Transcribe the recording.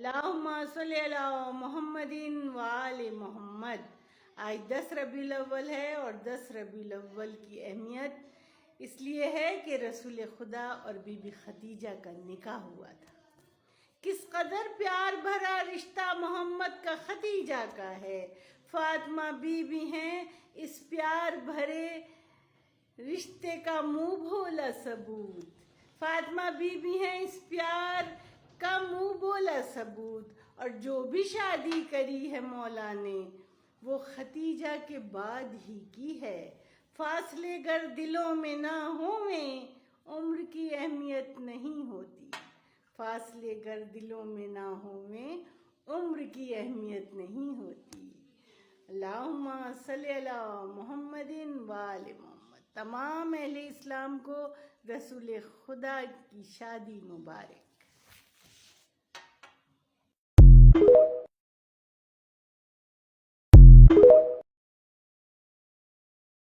اللہم صلی علی محمد وآل محمد۔ آج 10 ربیع الاول ہے اور 10 ربیع الاول کی اہمیت اس لیے ہے کہ رسول خدا اور بی بی خدیجہ کا نکاح ہوا تھا۔ کس قدر پیار بھرا رشتہ محمد کا خدیجہ کا ہے۔ فاطمہ بی بی ہیں اس پیار بھرے رشتے کا منہ بولا ثبوت۔ فاطمہ بی بی ہیں اس پیار کا منہ بولا ثبوت، اور جو بھی شادی کری ہے مولا نے وہ خدیجہ کے بعد ہی کی ہے۔ فاصلے گر دلوں میں نہ ہوئیں عمر کی اہمیت نہیں ہوتی۔ فاصلے گر دلوں میں نہ ہوئیں عمر کی اہمیت نہیں ہوتی۔ اللہم صلی علی محمد وآل محمد۔ تمام اہل اسلام کو رسول خدا کی شادی مبارک۔